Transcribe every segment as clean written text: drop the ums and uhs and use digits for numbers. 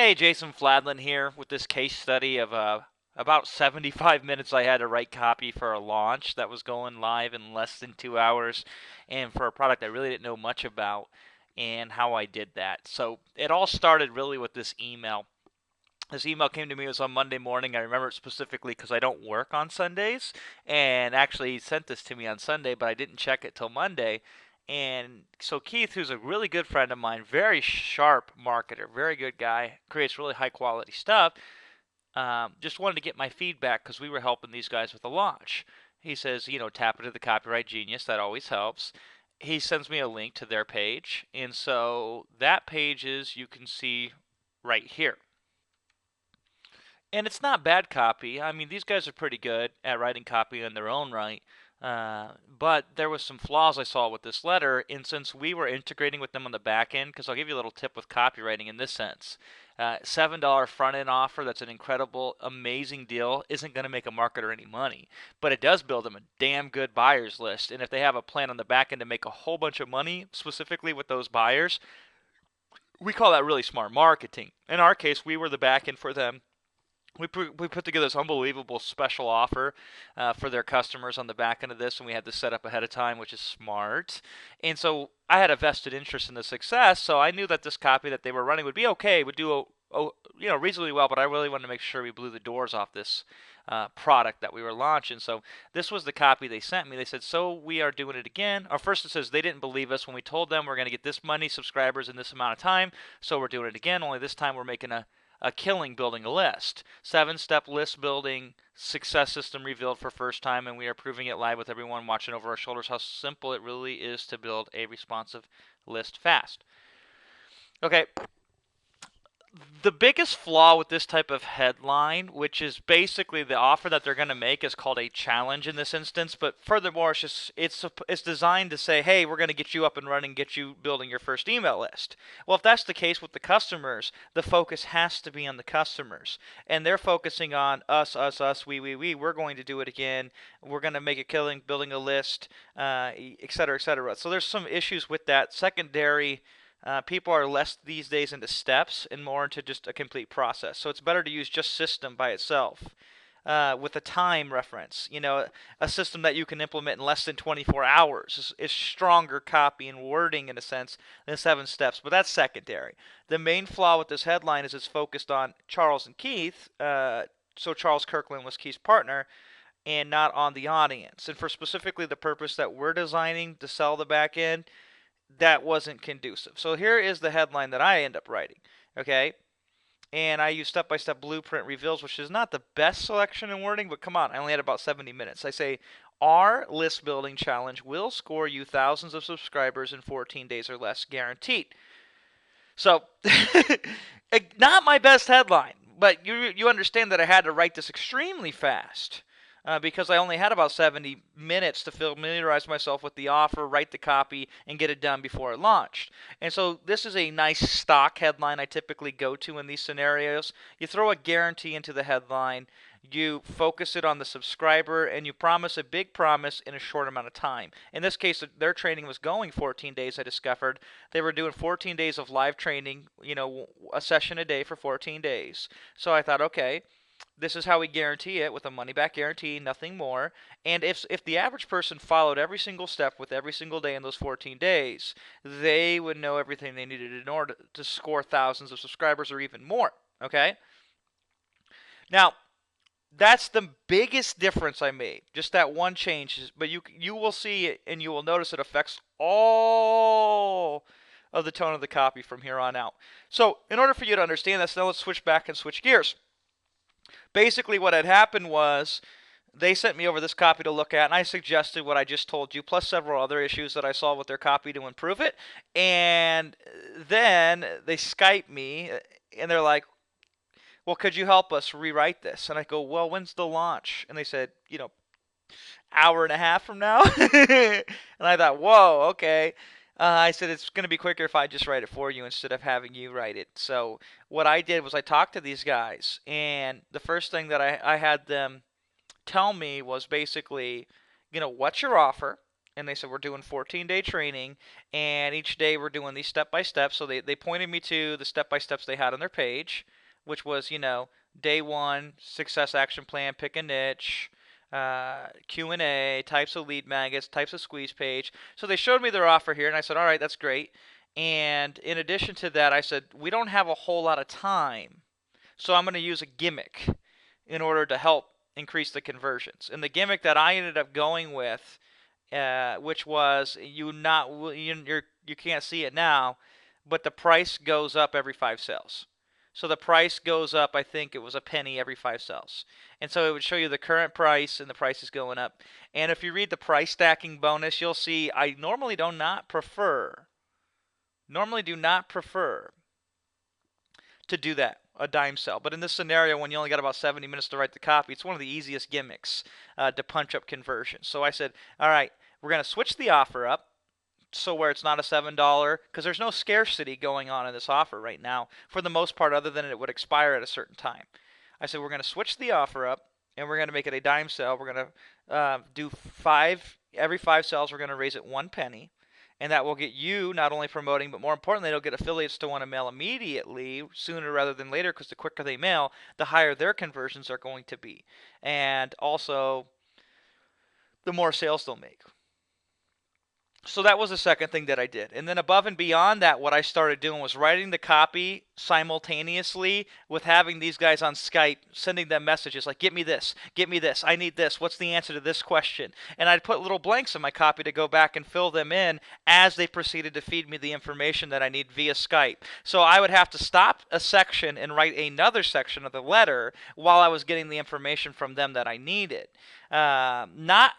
Hey, Jason Fladlin here with this case study of about 75 minutes I had to write copy for a launch that was going live in less than 2 hours, and for a product I really didn't know much about, and how I did that. So it all started really with this email. This email came to me, it was on Monday morning. I remember it specifically because I don't work on Sundays, and actually he sent this to me on Sunday, but I didn't check it till Monday. And so Keith, who's a really good friend of mine, very sharp marketer, very good guy, creates really high quality stuff, just wanted to get my feedback because we were helping these guys with the launch. He says, tap into the Copyright Genius, that always helps. He sends me a link to their page, and so that page is, you can see right here. And it's not bad copy. I mean, these guys are pretty good at writing copy in their own right. But there was some flaws I saw with this letter, and since we were integrating with them on the back end, because I'll give you a little tip with copywriting in this sense. $7 front end offer, that's an incredible, amazing deal, isn't going to make a marketer any money, but it does build them a damn good buyers list. And if they have a plan on the back end to make a whole bunch of money, specifically with those buyers, we call that really smart marketing. In our case, we were the back end for them. We put together this unbelievable special offer for their customers on the back end of this, and we had this set up ahead of time, which is smart. And so I had a vested interest in the success, so I knew that this copy that they were running would be okay, would do reasonably well, but I really wanted to make sure we blew the doors off this product that we were launching. So this was the copy they sent me. They said, so we are doing it again. Or first it says they didn't believe us when we told them we're going to get this many subscribers in this amount of time, so we're doing it again, only this time we're making a killing building a list. 7-step list building success system revealed for first time, and we are proving it live with everyone watching over our shoulders how simple it really is to build a responsive list fast. Okay, the biggest flaw with this type of headline, which is basically the offer that they're going to make, is called a challenge in this instance. But furthermore, it's designed to say, hey, we're going to get you up and running, get you building your first email list. Well, if that's the case with the customers, the focus has to be on the customers, and they're focusing on us, we. We're going to do it again. We're going to make a killing building a list, et cetera, et cetera. So there's some issues with that. Secondary. People are less these days into steps and more into just a complete process. So it's better to use just system by itself with a time reference. A system that you can implement in less than 24 hours is stronger copy and wording in a sense than 7 steps. But that's secondary. The main flaw with this headline is it's focused on Charles and Keith. So Charles Kirkland was Keith's partner, and not on the audience. And for specifically the purpose that we're designing to sell the back end, that wasn't conducive. So here is the headline that I end up writing, okay? And I use step-by-step blueprint reveals, which is not the best selection and wording, but come on, I only had about 70 minutes. I say, our list building challenge will score you thousands of subscribers in 14 days or less, guaranteed. So, not my best headline, but you understand that I had to write this extremely fast. Because I only had about 70 minutes to familiarize myself with the offer, write the copy, and get it done before it launched. And so this is a nice stock headline I typically go to in these scenarios. You throw a guarantee into the headline, you focus it on the subscriber, and you promise a big promise in a short amount of time. In this case, their training was going 14 days, I discovered. They were doing 14 days of live training, a session a day for 14 days. So I thought, okay, this is how we guarantee it, with a money back guarantee, nothing more. And if the average person followed every single step with every single day in those 14 days, they would know everything they needed in order to score thousands of subscribers or even more. Okay? Now, that's the biggest difference I made. Just that one change, but you will see it, and you will notice it affects all of the tone of the copy from here on out. So, in order for you to understand this, now let's switch back and switch gears. Basically, what had happened was they sent me over this copy to look at, and I suggested what I just told you, plus several other issues that I saw with their copy to improve it. And then they Skype me, and they're like, well, could you help us rewrite this? And I go, well, when's the launch? And they said, hour and a half from now. And I thought, whoa, okay. I said, it's going to be quicker if I just write it for you instead of having you write it. So what I did was I talked to these guys, and the first thing that I had them tell me was basically, what's your offer? And they said, we're doing 14-day training, and each day we're doing these step-by-steps. So they pointed me to the step-by-steps they had on their page, which was, day one, success action plan, pick a niche, Q&A, types of lead magnets, types of squeeze page. So they showed me their offer here, and I said, all right, that's great. And in addition to that, I said, we don't have a whole lot of time, so I'm going to use a gimmick in order to help increase the conversions. And the gimmick that I ended up going with, which was you can't see it now, but the price goes up every 5 sales. So the price goes up, I think it was a penny every 5 sales. And so it would show you the current price, and the price is going up. And if you read the price stacking bonus, you'll see I normally do not prefer to do that, a dime sell. But in this scenario, when you only got about 70 minutes to write the copy, it's one of the easiest gimmicks to punch up conversions. So I said, all right, we're going to switch the offer up, so where it's not a $7, because there's no scarcity going on in this offer right now, for the most part, other than it would expire at a certain time. I said, we're going to switch the offer up, and we're going to make it a dime sale. We're going to do every 5 sales, we're going to raise it 1 penny. And that will get you not only promoting, but more importantly, it'll get affiliates to want to mail immediately, sooner rather than later, because the quicker they mail, the higher their conversions are going to be. And also, the more sales they'll make. So that was the second thing that I did. And then above and beyond that, what I started doing was writing the copy simultaneously with having these guys on Skype, sending them messages like, get me this, I need this, what's the answer to this question? And I'd put little blanks in my copy to go back and fill them in as they proceeded to feed me the information that I need via Skype. So I would have to stop a section and write another section of the letter while I was getting the information from them that I needed. Not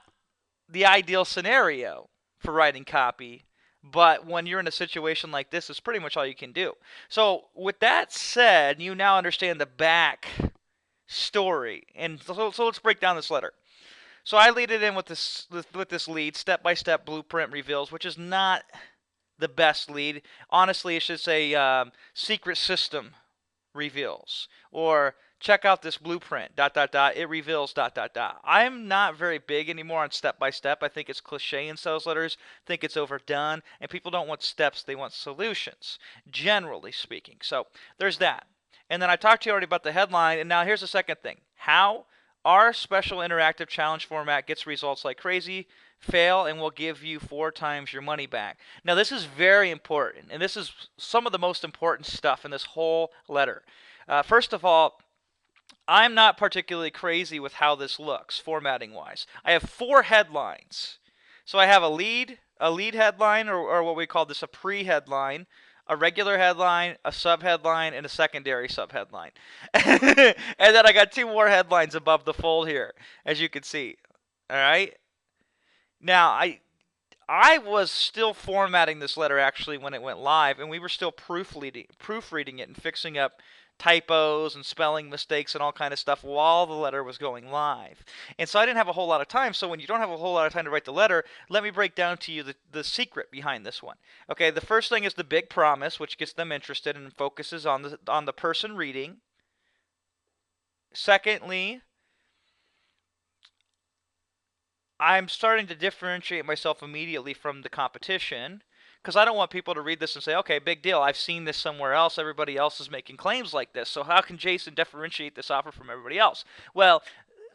the ideal scenario for writing copy, but when you're in a situation like this, it's pretty much all you can do. So with that said, you now understand the back story, and so let's break down this letter. So I lead it in with this lead, step-by-step blueprint reveals, which is not the best lead. Honestly, it should say secret system reveals, or check out this blueprint, ... it reveals ... I'm not very big anymore on step by step. I think it's cliche in sales letters. I think it's overdone, and people don't want steps, they want solutions, generally speaking. So there's that. And then I talked to you already about the headline, and now here's the second thing. How our special interactive challenge format gets results like crazy. Fail and we'll give you 4 times your money back. Now this is very important, and this is some of the most important stuff in this whole letter. First of all, I'm not particularly crazy with how this looks, formatting wise. I have 4 headlines. So I have a lead headline, or what we call this a pre-headline, a regular headline, a sub-headline, and a secondary sub-headline. And then I got 2 more headlines above the fold here, as you can see. All right? Now, I was still formatting this letter actually when it went live, and we were still proofreading it and fixing up typos and spelling mistakes and all kind of stuff while the letter was going live. And so I didn't have a whole lot of time. So when you don't have a whole lot of time to write the letter, let me break down to you the secret behind this one. Okay, the first thing is the big promise, which gets them interested and focuses on the person reading. Secondly, I'm starting to differentiate myself immediately from the competition, because I don't want people to read this and say, okay, big deal, I've seen this somewhere else, everybody else is making claims like this, so how can Jason differentiate this offer from everybody else? Well,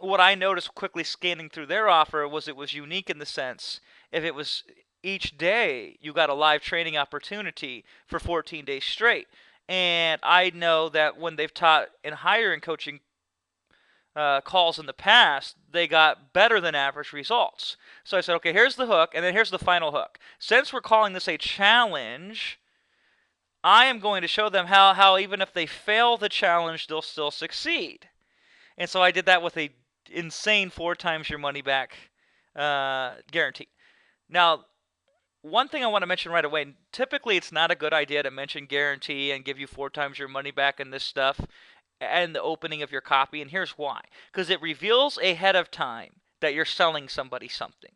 what I noticed quickly scanning through their offer was it was unique in the sense, if it was each day you got a live training opportunity for 14 days straight. And I know that when they've taught in hiring coaching calls in the past, they got better than average results. So I said, okay, here's the hook, and then here's the final hook. Since we're calling this a challenge, I am going to show them how even if they fail the challenge, they'll still succeed. And so I did that with a insane 4 times your money back guarantee. Now, one thing I want to mention right away, typically it's not a good idea to mention guarantee and give you 4 times your money back and this stuff and the opening of your copy, and here's why. Because it reveals ahead of time that you're selling somebody something.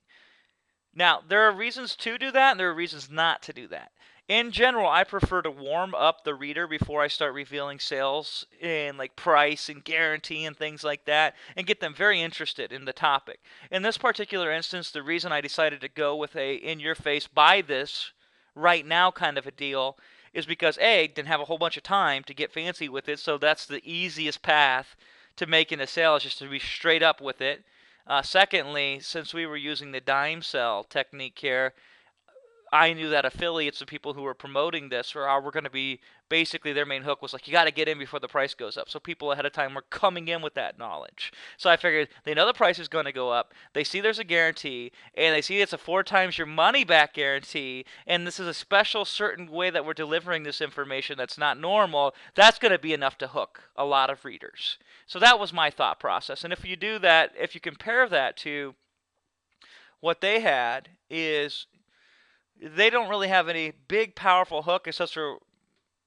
Now, there are reasons to do that, and there are reasons not to do that. In general, I prefer to warm up the reader before I start revealing sales and like price and guarantee and things like that and get them very interested in the topic. In this particular instance, the reason I decided to go with a in your face buy this right now kind of a deal is because A, didn't have a whole bunch of time to get fancy with it, so that's the easiest path to making a sale is just to be straight up with it. Secondly, since we were using the dime sell technique here, I knew that affiliates of people who were promoting this were going to be basically their main hook was like, you got to get in before the price goes up. So people ahead of time were coming in with that knowledge. So I figured they know the price is going to go up. They see there's a guarantee, and they see it's a 4 times your money back guarantee. And this is a special certain way that we're delivering this information that's not normal. That's going to be enough to hook a lot of readers. So that was my thought process. And if you do that, if you compare that to what they had is they don't really have any big, powerful hook, except for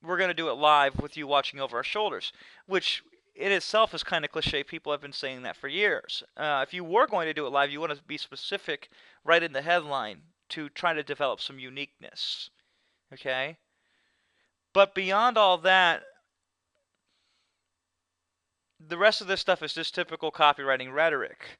we're going to do it live with you watching over our shoulders, which in itself is kind of cliche. People have been saying that for years. If you were going to do it live, you want to be specific right in the headline to try to develop some uniqueness. Okay? But beyond all that, the rest of this stuff is just typical copywriting rhetoric.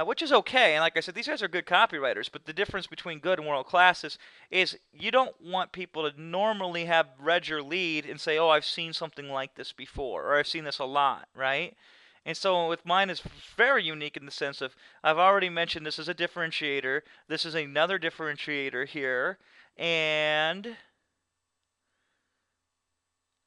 Which is okay, and like I said, these guys are good copywriters, but the difference between good and world class is you don't want people to normally have read your lead and say, oh, I've seen something like this before, or I've seen this a lot, right? And so with mine is very unique in the sense of I've already mentioned this is a differentiator, this is another differentiator here, and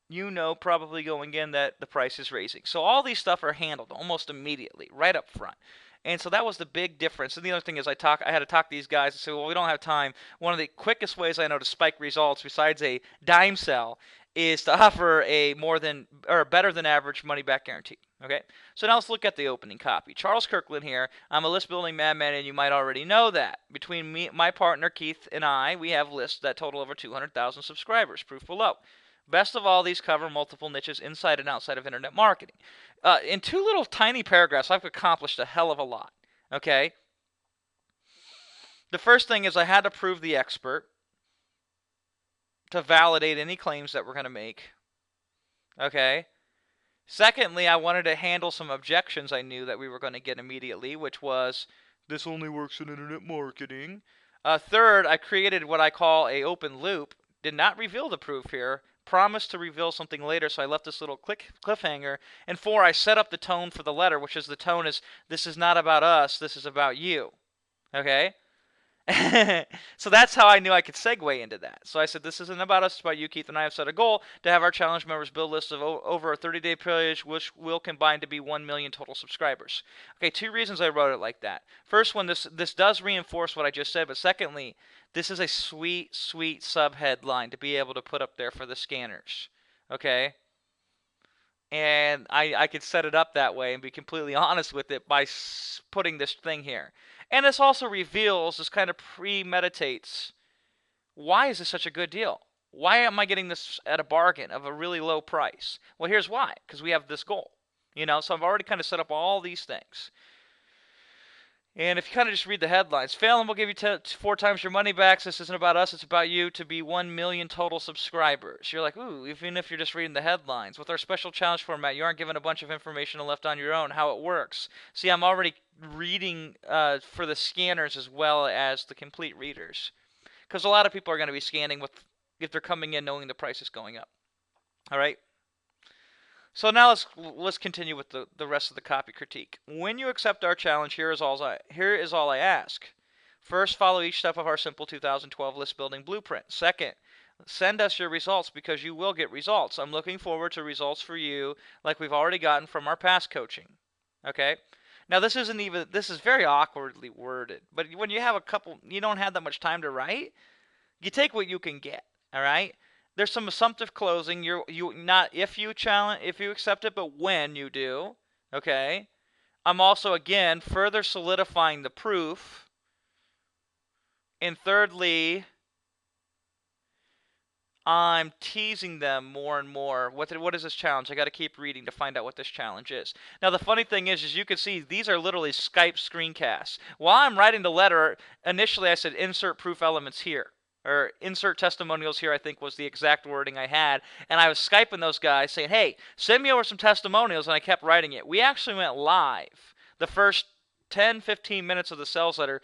you know probably going in that the price is raising. So all these stuff are handled almost immediately, right up front. And so that was the big difference. And the other thing is I had to talk to these guys and say, well, we don't have time. One of the quickest ways I know to spike results besides a dime sell is to offer a better than average money back guarantee. Okay, so now let's look at the opening copy. Charles Kirkland here. I'm a list building madman, and you might already know that. Between me, my partner Keith, and I, we have lists that total over 200,000 subscribers. Proof below. Best of all, these cover multiple niches inside and outside of internet marketing. In 2 little tiny paragraphs, I've accomplished a hell of a lot. Okay? The first thing is I had to prove the expert to validate any claims that we're going to make. Okay? Secondly, I wanted to handle some objections I knew that we were going to get immediately, which was, this only works in internet marketing. Third, I created what I call a open loop. Did not reveal the proof here. Promised to reveal something later, so I left this little cliffhanger. And 4, I set up the tone for the letter, which is the tone is, this is not about us, this is about you. Okay? So that's how I knew I could segue into that. So I said, this isn't about us, it's about you. Keith and I have set a goal to have our challenge members build lists of over a 30-day period, which will combine to be 1 million total subscribers. Okay, 2 reasons I wrote it like that. First one, this does reinforce what I just said, but secondly, this is a sweet, sweet sub-headline to be able to put up there for the scanners. Okay? And I could set it up that way and be completely honest with it by putting this thing here. And this also reveals, this kind of premeditates, why is this such a good deal? Why am I getting this at a bargain of a really low price? Well, here's why. Because we have this goal. So I've already kind of set up all these things. And if you kind of just read the headlines, Phelan will give you 4 times your money back. This isn't about us, it's about you to be 1 million total subscribers. You're like, ooh, even if you're just reading the headlines. With our special challenge format, you aren't given a bunch of information and left on your own, how it works. See, I'm already reading for the scanners as well as the complete readers. Because a lot of people are going to be scanning if they're coming in knowing the price is going up. All right? So now let's continue with the rest of the copy critique. When you accept our challenge, here is all I ask. First, follow each step of our simple 2012 list building blueprint. Second, send us your results because you will get results. I'm looking forward to results for you like we've already gotten from our past coaching. Okay? Now this is very awkwardly worded, but when you have you don't have that much time to write, you take what you can get. All right? There's some assumptive closing. Not if you accept it, but when you do. Okay. I'm also again further solidifying the proof. And thirdly, I'm teasing them more and more. What is this challenge? I got to keep reading to find out what this challenge is. Now the funny thing is you can see these are literally Skype screencasts. While I'm writing the letter, initially I said insert proof elements here. or insert testimonials here, I think was the exact wording I had. And I was Skyping those guys saying, hey, send me over some testimonials, and I kept writing it. We actually went live the first 10, 15 minutes of the sales letter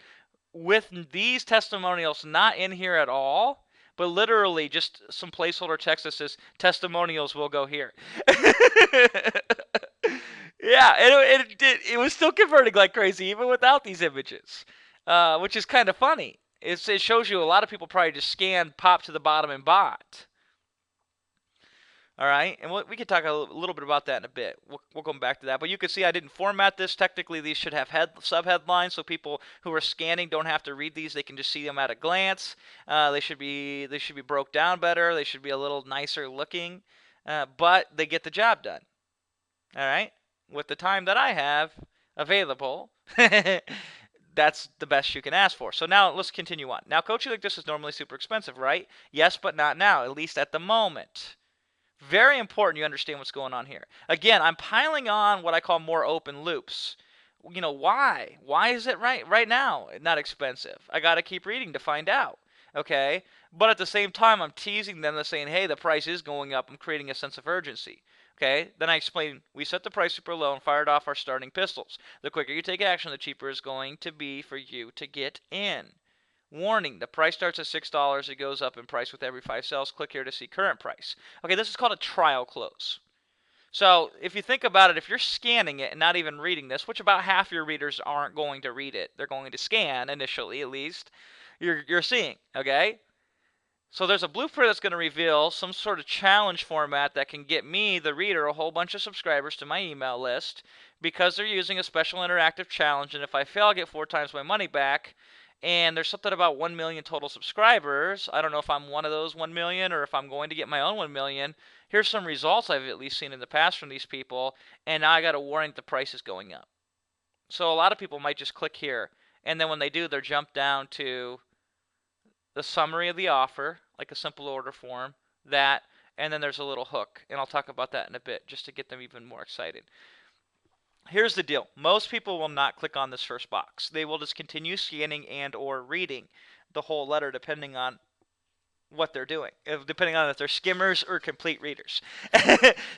with these testimonials not in here at all, but literally just some placeholder text that says testimonials will go here. Yeah, it was still converting like crazy even without these images, which is kind of funny. It shows you a lot of people probably just scanned, pop to the bottom, and bought. All right, and we can talk a little bit about that in a bit. We'll come back to that. But you can see I didn't format this. Technically, these should have sub-headlines, so people who are scanning don't have to read these. They can just see them at a glance. They should be broke down better. They should be a little nicer looking, but they get the job done. All right, with the time that I have available. That's the best you can ask for. So now let's continue on. Now, coaching like this is normally super expensive, right? Yes, but not now, at least at the moment. Very important you understand what's going on here. Again, I'm piling on what I call more open loops. You know, why? Why is it right now not expensive? I got to keep reading to find out. Okay? But at the same time, I'm teasing them and saying, hey, the price is going up. I'm creating a sense of urgency. Okay? Then I explain, we set the price super low and fired off our starting pistols. The quicker you take action, the cheaper it's going to be for you to get in. Warning, the price starts at $6. It goes up in price with every 5 sales. Click here to see current price. Okay, this is called a trial close. So if you think about it, if you're scanning it and not even reading this, which about half your readers aren't going to read it, they're going to scan initially at least, you're seeing, okay? So there's a blueprint that's going to reveal some sort of challenge format that can get me, the reader, a whole bunch of subscribers to my email list because they're using a special interactive challenge, and if I fail, I get 4 times my money back. And there's something about 1 million total subscribers. I don't know if I'm one of those 1 million or if I'm going to get my own 1 million. Here's some results I've at least seen in the past from these people, and now I got a warning that the price is going up. So a lot of people might just click here, and then when they do, they're jumped down to the summary of the offer, like a simple order form, that, and then there's a little hook, and I'll talk about that in a bit just to get them even more excited. Here's the deal. Most people will not click on this first box. They will just continue scanning and or reading the whole letter depending on what they're doing, depending on if they're skimmers or complete readers.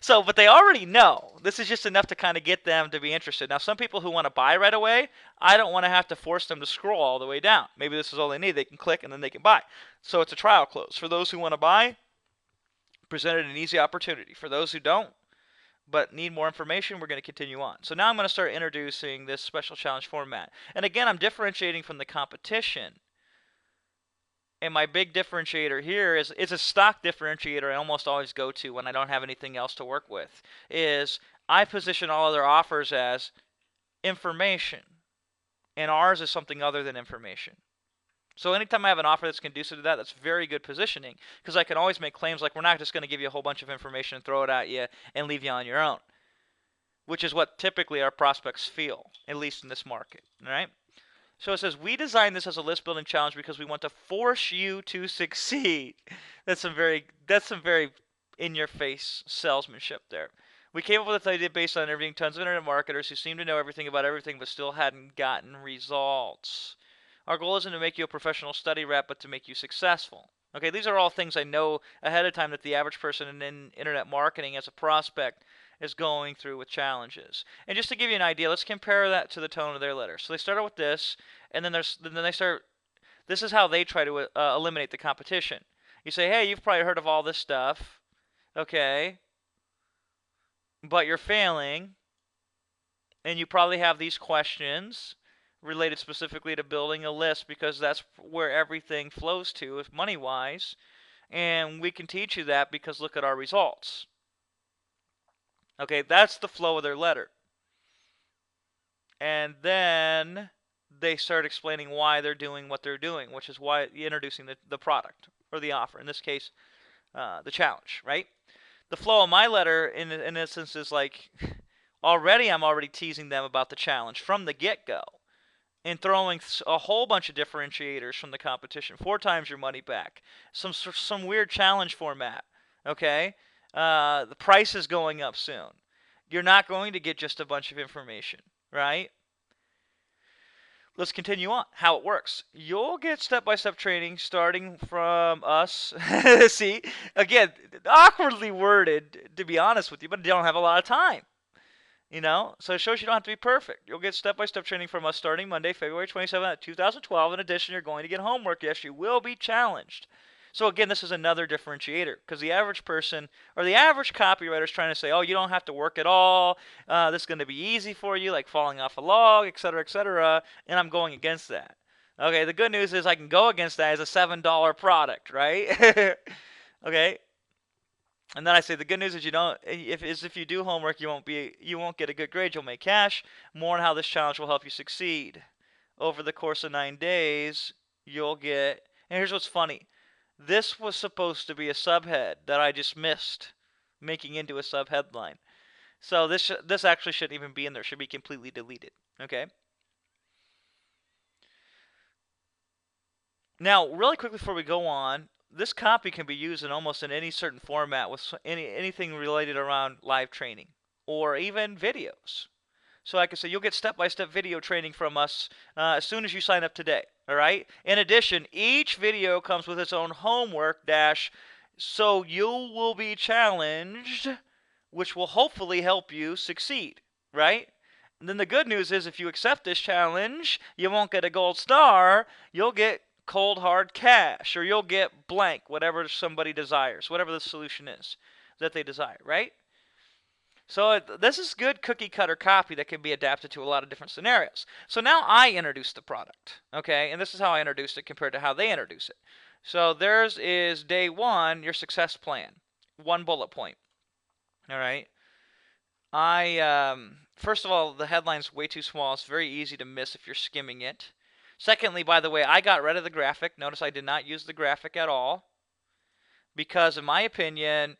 So, but they already know. This is just enough to kind of get them to be interested. Now, some people who want to buy right away, I don't want to have to force them to scroll all the way down. Maybe this is all they need. They can click and then they can buy. So it's a trial close. For those who want to buy, presented an easy opportunity. For those who don't, but need more information, we're going to continue on. So now I'm going to start introducing this special challenge format. And again, I'm differentiating from the competition. And my big differentiator here is a stock differentiator I almost always go to when I don't have anything else to work with, is I position all other offers as information. And ours is something other than information. So anytime I have an offer that's conducive to that, that's very good positioning, because I can always make claims like we're not just going to give you a whole bunch of information and throw it at you and leave you on your own, which is what typically our prospects feel, at least in this market. All right? So it says, we designed this as a list building challenge because we want to force you to succeed. That's some very in-your-face salesmanship there. We came up with this idea based on interviewing tons of internet marketers who seem to know everything about everything but still hadn't gotten results. Our goal isn't to make you a professional study rep, but to make you successful. Okay, these are all things I know ahead of time that the average person in internet marketing as a prospect is going through with challenges. And just to give you an idea, let's compare that to the tone of their letter. So they start out with this, and then they start. This is how they try to eliminate the competition. You say, hey, you've probably heard of all this stuff, okay, but you're failing, and you probably have these questions related specifically to building a list because that's where everything flows to, if money-wise, and we can teach you that because look at our results. Okay, that's the flow of their letter. And then they start explaining why they're doing what they're doing, which is why introducing the product or the offer, in this case, the challenge, right? The flow of my letter, in essence, is like I'm already teasing them about the challenge from the get-go and throwing a whole bunch of differentiators from the competition. 4 times your money back. Some weird challenge format, okay? The price is going up soon. You're not going to get just a bunch of information, right? let's continue on. How it works. You'll get step-by-step training starting from us. See, again, awkwardly worded, to be honest with you, but you don't have a lot of time. So it shows you don't have to be perfect. You'll get step-by-step training from us starting Monday, February 27th, 2012. In addition, you're going to get homework. Yes, you will be challenged. So again, this is another differentiator because the average person or the average copywriter is trying to say, oh, you don't have to work at all. This is going to be easy for you, like falling off a log, etc., and I'm going against that. Okay, the good news is I can go against that as a $7 product, right? Okay, and then I say the good news is you don't if you do homework you won't get a good grade, you'll make cash. More on how this challenge will help you succeed. Over the course of 9 days, you'll get, and here's what's funny. This was supposed to be a subhead that I just missed making into a subheadline. So this actually shouldn't even be in there. It should be completely deleted. Okay? Now, really quick before we go on, this copy can be used in almost in any certain format with anything related around live training or even videos. So like I said, you'll get step-by-step video training from us as soon as you sign up today. All right? In addition, each video comes with its own homework dash, so you will be challenged, which will hopefully help you succeed. Right? And then the good news is if you accept this challenge, you won't get a gold star. You'll get cold hard cash, or you'll get blank, whatever somebody desires, whatever the solution is that they desire, right? So this is good cookie cutter copy that can be adapted to a lot of different scenarios. So now I introduce the product, okay? And this is how I introduced it compared to how they introduce it. So theirs is day one, your success plan, one bullet point. All right. First of all, the headline's way too small. It's very easy to miss if you're skimming it. Secondly, by the way, I got rid of the graphic. Notice I did not use the graphic at all because, in my opinion,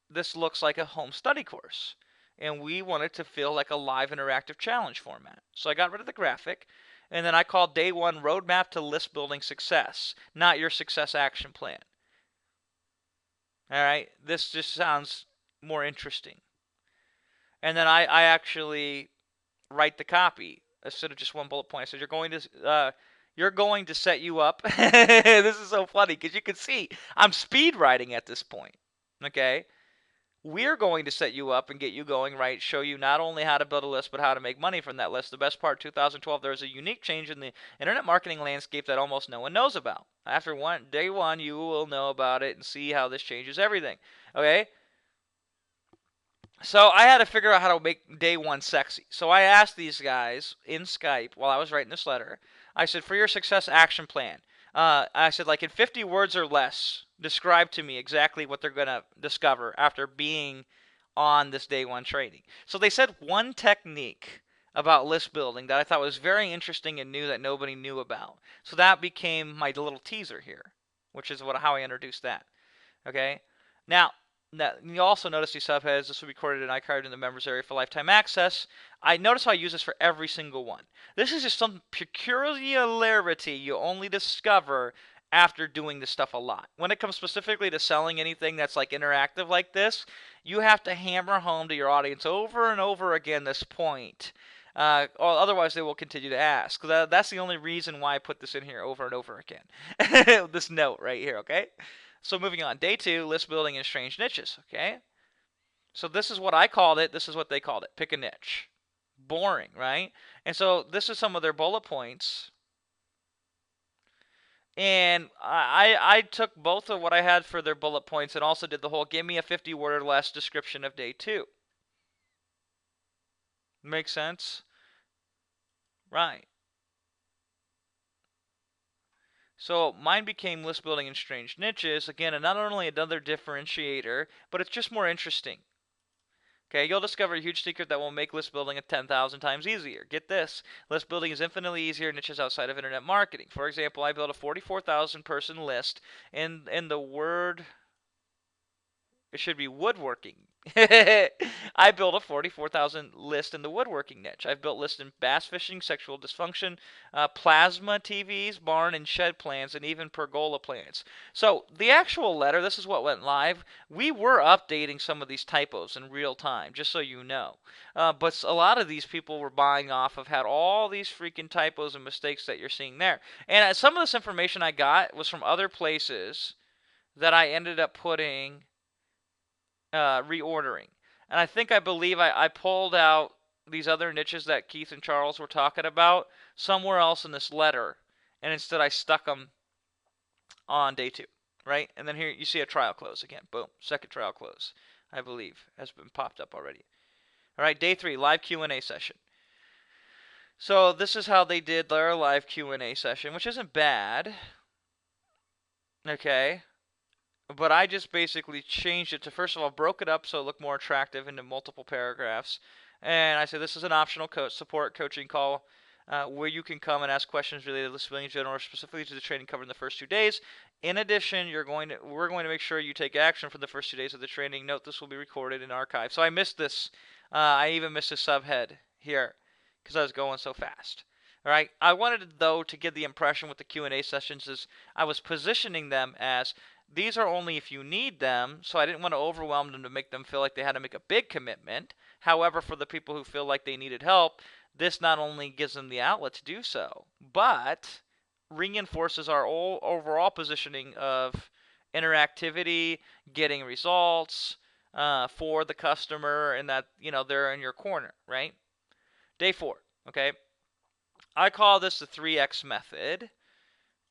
this looks like a home study course, and we want it to feel like a live interactive challenge format. So I got rid of the graphic, and then I called day one Roadmap to List Building Success, not your success action plan. All right, this just sounds more interesting. And then I actually write the copy instead of just one bullet point. I said you're going to set you up. This is so funny because you can see I'm speed writing at this point. Okay, we're going to set you up and get you going right. Show you not only how to build a list but how to make money from that list. The best part, 2012, there's a unique change in the internet marketing landscape that almost no one knows about. After day one, you will know about it and see how this changes everything. Okay. So I had to figure out how to make day one sexy. So I asked these guys in Skype while I was writing this letter. I said, for your success action plan, I said, like in 50 words or less, describe to me exactly what they're going to discover after being on this day one training. So they said one technique about list building that I thought was very interesting and new that nobody knew about. So that became my little teaser here, which is how I introduced that. Okay? Now, you also notice these subheads. This will be recorded in iCard in the members area for lifetime access. I notice how I use this for every single one. This is just some peculiarity you only discover after doing this stuff a lot. When it comes specifically to selling anything that's like interactive like this, you have to hammer home to your audience over and over again this point. Or otherwise they will continue to ask. That's the only reason why I put this in here over and over again. This note right here, okay? So moving on, day two, list building in strange niches, okay? So this is what I called it. This is what they called it. Pick a niche. Boring, right? And so this is some of their bullet points. And I took both of what I had for their bullet points and also did the whole give me a 50-word or less description of day two. Make sense? Right. So mine became list building in strange niches. Again, and not only another differentiator, but it's just more interesting. Okay, you'll discover a huge secret that will make list building 10,000 times easier. Get this. List building is infinitely easier in niches outside of internet marketing. For example, I built a 44,000 person list in the word, it should be woodworking. I built a 44,000 list in the woodworking niche. I've built lists in bass fishing, sexual dysfunction, plasma TVs, barn and shed plans, and even pergola plans. So the actual letter, this is what went live. We were updating some of these typos in real time, just so you know. But a lot of these people were buying off of had all these freaking typos and mistakes that you're seeing there. And some of this information I got was from other places that I ended up putting reordering. And I believe I pulled out these other niches that Keith and Charles were talking about somewhere else in this letter, and instead I stuck them on day 2, right? And then here you see a trial close again. Boom, second trial close, I believe, has been popped up already. All right, day 3, live Q&A session. So this is how they did their live Q&A session, which isn't bad. Okay. But I just basically changed it to, first of all, broke it up so it looked more attractive into multiple paragraphs. And I said this is an optional support coaching call where you can come and ask questions related to the civilian general or specifically to the training covered in the first 2 days. In addition, we're going to make sure you take action for the first 2 days of the training. Note this will be recorded and archived. So I missed this. I even missed a subhead here because I was going so fast. All right. I wanted, though, to give the impression with the Q&A sessions is I was positioning them as these are only if you need them, so I didn't want to overwhelm them to make them feel like they had to make a big commitment. However, for the people who feel like they needed help, this not only gives them the outlet to do so, but reinforces our overall positioning of interactivity, getting results for the customer, and that, they're in your corner, right? Day 4, okay? I call this the 3X method.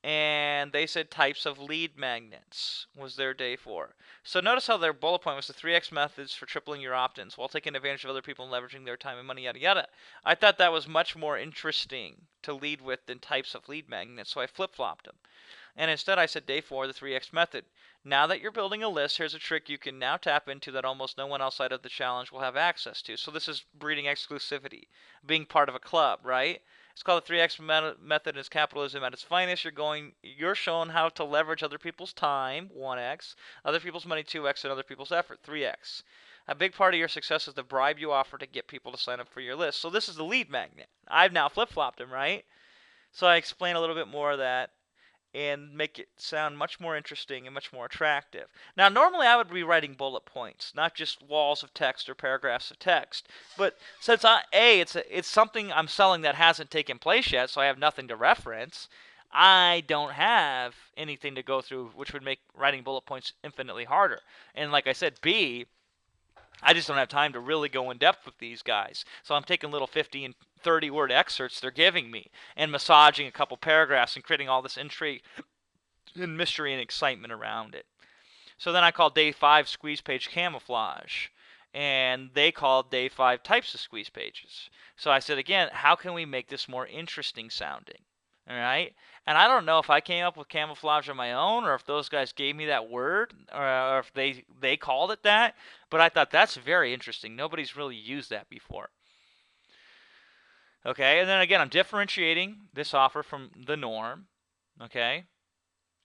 And they said types of lead magnets was their day 4. So notice how their bullet point was the 3X methods for tripling your opt-ins while taking advantage of other people and leveraging their time and money, yada yada. I thought that was much more interesting to lead with than types of lead magnets, so I flip-flopped them. And instead I said day 4, the 3X method. Now that you're building a list, here's a trick you can now tap into that almost no one outside of the challenge will have access to. So this is breeding exclusivity, being part of a club, right? It's called the 3X method. It's capitalism at its finest. You're shown how to leverage other people's time, 1X, other people's money, 2X, and other people's effort, 3X. A big part of your success is the bribe you offer to get people to sign up for your list. So this is the lead magnet. I've now flip-flopped them, right? So I explain a little bit more of that and make it sound much more interesting and much more attractive. Now, normally I would be writing bullet points, not just walls of text or paragraphs of text. But since it's something I'm selling that hasn't taken place yet, so I have nothing to reference, I don't have anything to go through, which would make writing bullet points infinitely harder. And like I said, B, I just don't have time to really go in depth with these guys. So I'm taking little 50 and 30 word excerpts they're giving me and massaging a couple paragraphs and creating all this intrigue and mystery and excitement around it. So then I called day 5 squeeze page camouflage. And they called day 5 types of squeeze pages. So I said again, how can we make this more interesting sounding? All right. And I don't know if I came up with camouflage on my own or if those guys gave me that word or if they called it that. But I thought that's very interesting. Nobody's really used that before. Okay. And then again, I'm differentiating this offer from the norm. Okay.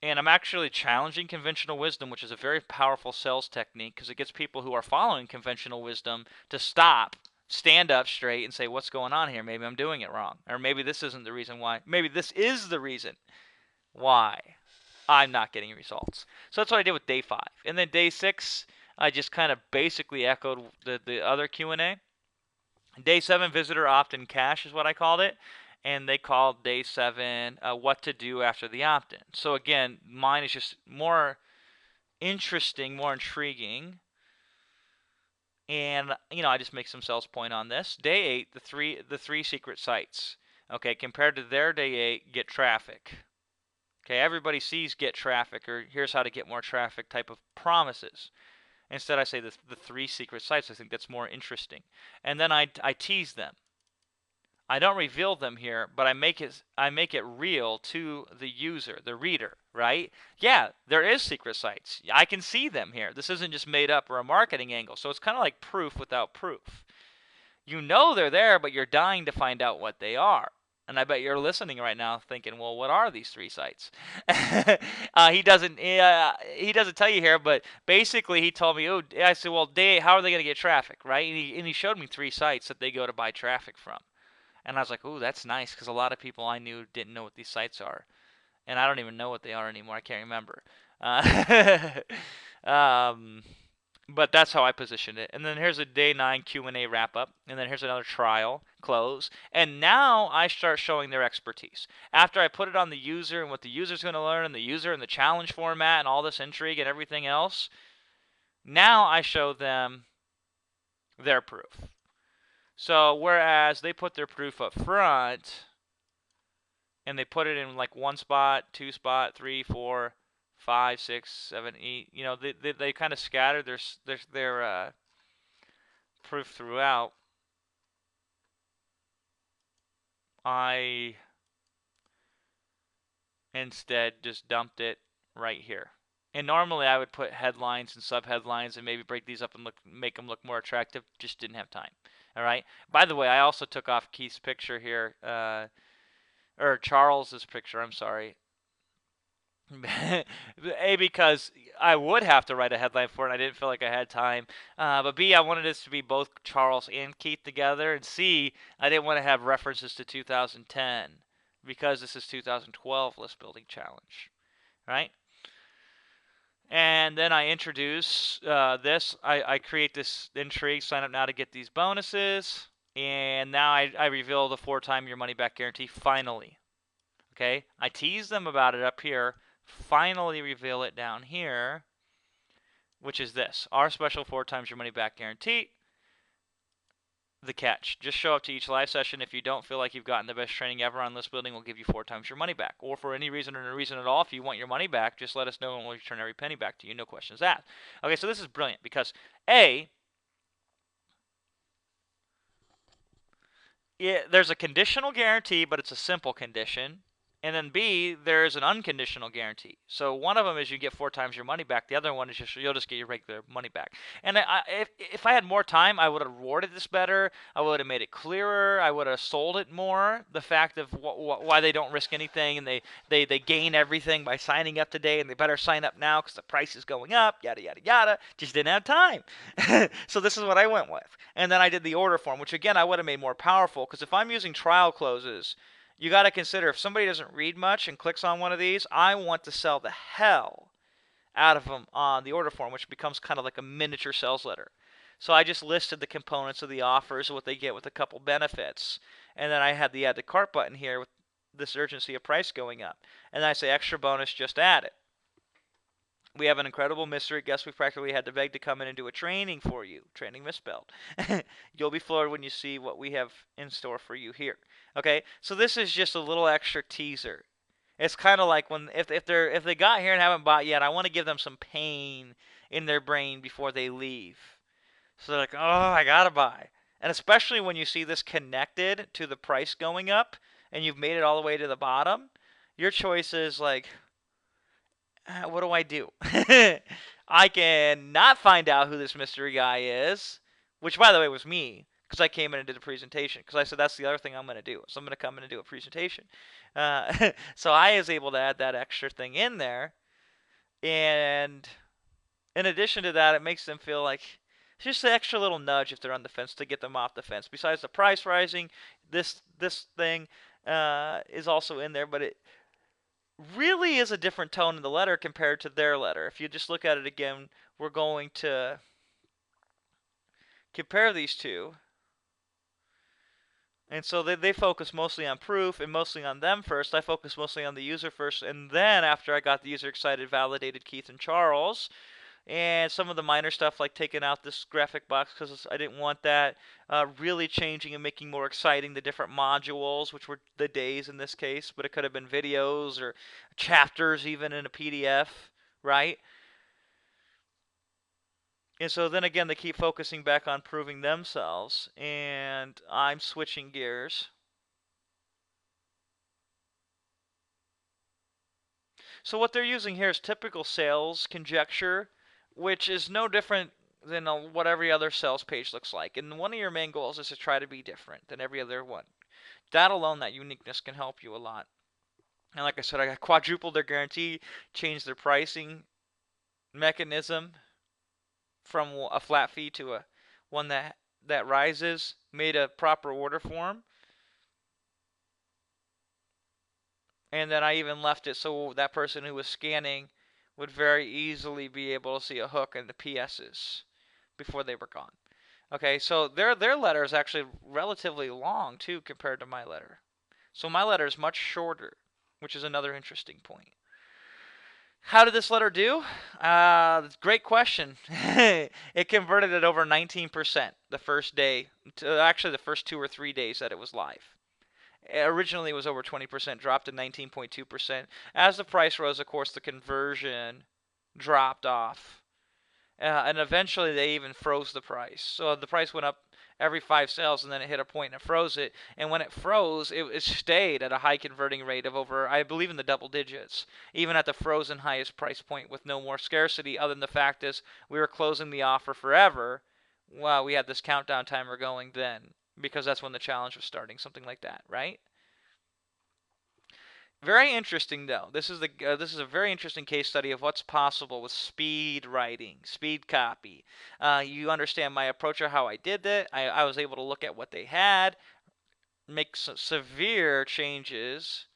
And I'm actually challenging conventional wisdom, which is a very powerful sales technique because it gets people who are following conventional wisdom to stop, stand up straight, and say, what's going on here? Maybe I'm doing it wrong. Or maybe this isn't the reason why. Maybe this is the reason why I'm not getting results. So that's what I did with day 5. And then day 6, I just kind of basically echoed the other Q&A. Day 7, visitor opt-in cash is what I called it. And they called day 7 what to do after the opt-in. So again, mine is just more interesting, more intriguing. And, I just make some sales point on this. Day 8, the three secret sites. Okay, compared to their day 8, get traffic. Okay, everybody sees get traffic or here's how to get more traffic type of promises. Instead, I say the 3 secret sites. I think that's more interesting. And then I tease them. I don't reveal them here, but I make it real to the user, the reader, right? Yeah, there is secret sites. I can see them here. This isn't just made up or a marketing angle. So it's kind of like proof without proof. You know they're there, but you're dying to find out what they are. And I bet you're listening right now thinking, well, what are these 3 sites? He doesn't tell you here, but basically he told me, oh, I said, well, how are they going to get traffic, right? And he showed me 3 sites that they go to buy traffic from. And I was like, oh, that's nice, because a lot of people I knew didn't know what these sites are. And I don't even know what they are anymore. I can't remember. Um, but that's how I positioned it. And then here's a day 9 Q&A wrap up, and then here's another trial close. And now I start showing their expertise. After I put it on the user and what the user's going to learn, and the user and the challenge format and all this intrigue and everything else, now I show them their proof. So whereas they put their proof up front and they put it in like 1 spot, 2 spot, 3, 4, 5, 6, 7, 8. You know, they kind of scattered their proof throughout. I instead just dumped it right here. And normally I would put headlines and subheadlines and maybe break these up and make them look more attractive. Just didn't have time. All right. By the way, I also took off Keith's picture here, or Charles's picture. I'm sorry. A, because I would have to write a headline for it and I didn't feel like I had time. But B, I wanted this to be both Charles and Keith together. And C, I didn't want to have references to 2010 because this is 2012 list building challenge, right? And then I introduce this. I create this intrigue, sign up now to get these bonuses. And now I reveal the 4-time your money back guarantee finally. Okay, I tease them about it up here, finally reveal it down here, which is this. Our special 4 times your money back guarantee. The catch. Just show up to each live session. If you don't feel like you've gotten the best training ever on list building, we'll give you 4 times your money back. Or for any reason or no reason at all, if you want your money back, just let us know and we'll return every penny back to you. No questions asked. Okay, so this is brilliant because A, there's a conditional guarantee, but it's a simple condition. And then B, there's an unconditional guarantee. So one of them is you get 4 times your money back. The other one is you'll just get your regular money back. And if I had more time, I would have rewarded this better. I would have made it clearer. I would have sold it more. The fact of why they don't risk anything and they gain everything by signing up today, and they better sign up now because the price is going up. Yada yada yada. Just didn't have time. So this is what I went with. And then I did the order form, which again I would have made more powerful because if I'm using trial closes, you got to consider if somebody doesn't read much and clicks on one of these, I want to sell the hell out of them on the order form, which becomes kind of like a miniature sales letter. So I just listed the components of the offers, what they get with a couple benefits. And then I had the add to cart button here with this urgency of price going up. And I say extra bonus, just add it. We have an incredible mystery guest we practically had to beg to come in and do a training for you. Training misspelled. You'll be floored when you see what we have in store for you here. Okay, so this is just a little extra teaser. It's kind of like when if they got here and haven't bought yet, I want to give them some pain in their brain before they leave. So they're like, oh, I gotta buy. And especially when you see this connected to the price going up and you've made it all the way to the bottom, your choice is like, what do I do? I can not find out who this mystery guy is, which, by the way, was me, because I came in and did a presentation, because I said that's the other thing I'm going to do. So I'm going to come in and do a presentation. So I was able to add that extra thing in there, and in addition to that, it makes them feel like it's just an extra little nudge if they're on the fence to get them off the fence. Besides the price rising, this thing is also in there, but it really is a different tone in the letter compared to their letter. If you just look at it again, we're going to compare these two. And so they focus mostly on proof and mostly on them first. I focus mostly on the user first. And then after I got the user excited, validated Keith and Charles. And some of the minor stuff like taking out this graphic box because I didn't want that. Really changing and making more exciting the different modules, which were the days in this case. But it could have been videos or chapters even in a PDF, right? And so then again, they keep focusing back on proving themselves. And I'm switching gears. So what they're using here is typical sales conjecture, which is no different than what every other sales page looks like. And one of your main goals is to try to be different than every other one. That alone, that uniqueness can help you a lot. And like I said, I quadrupled their guarantee, changed their pricing mechanism from a flat fee to a one that rises, made a proper order form, and then I even left it so that person who was scanning would very easily be able to see a hook in the PSs before they were gone. Okay, so their letter is actually relatively long too compared to my letter. So my letter is much shorter, which is another interesting point. How did this letter do? Great question. It converted at over 19% the first day, actually the first 2 or 3 days that it was live. Originally it was over 20%, dropped to 19.2%. As the price rose, of course, the conversion dropped off. And eventually they even froze the price. So the price went up every 5 sales, and then it hit a point and it froze it. And when it froze, it stayed at a high converting rate of over, I believe, in the double digits, even at the frozen highest price point with no more scarcity. Other than the fact is we were closing the offer forever. Well, we had this countdown timer going then because that's when the challenge was starting, something like that, right? Very interesting, though. This is a very interesting case study of what's possible with speed writing, speed copy. You understand my approach or how I did it. I was able to look at what they had, make some severe changes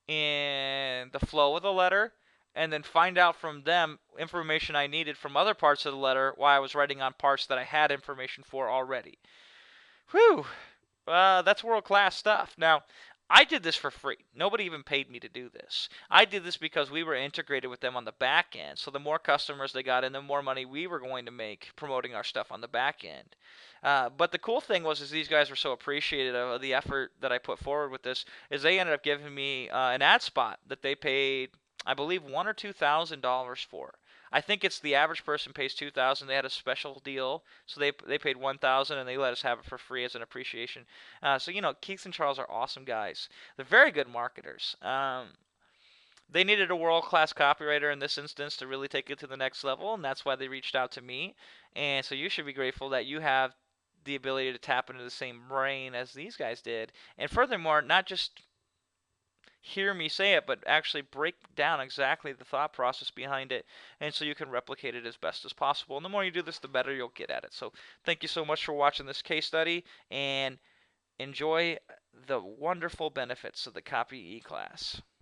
in the flow of the letter, and then find out from them information I needed from other parts of the letter while I was writing on parts that I had information for already. Whew. That's world class stuff. Now, I did this for free. Nobody even paid me to do this. I did this because we were integrated with them on the back end. So the more customers they got in, the more money we were going to make promoting our stuff on the back end. But the cool thing was, is these guys were so appreciative of the effort that I put forward with this, is they ended up giving me an ad spot that they paid, I believe, $1,000 or $2,000 for. I think it's the average person pays 2,000. They had a special deal, so they paid 1,000 and they let us have it for free as an appreciation. So Keith and Charles are awesome guys. They're very good marketers. They needed a world-class copywriter in this instance to really take it to the next level, and that's why they reached out to me. And so you should be grateful that you have the ability to tap into the same brain as these guys did. And furthermore, not just hear me say it, but actually break down exactly the thought process behind it, and so you can replicate it as best as possible. And the more you do this, the better you'll get at it. So thank you so much for watching this case study, and enjoy the wonderful benefits of the Copy E class.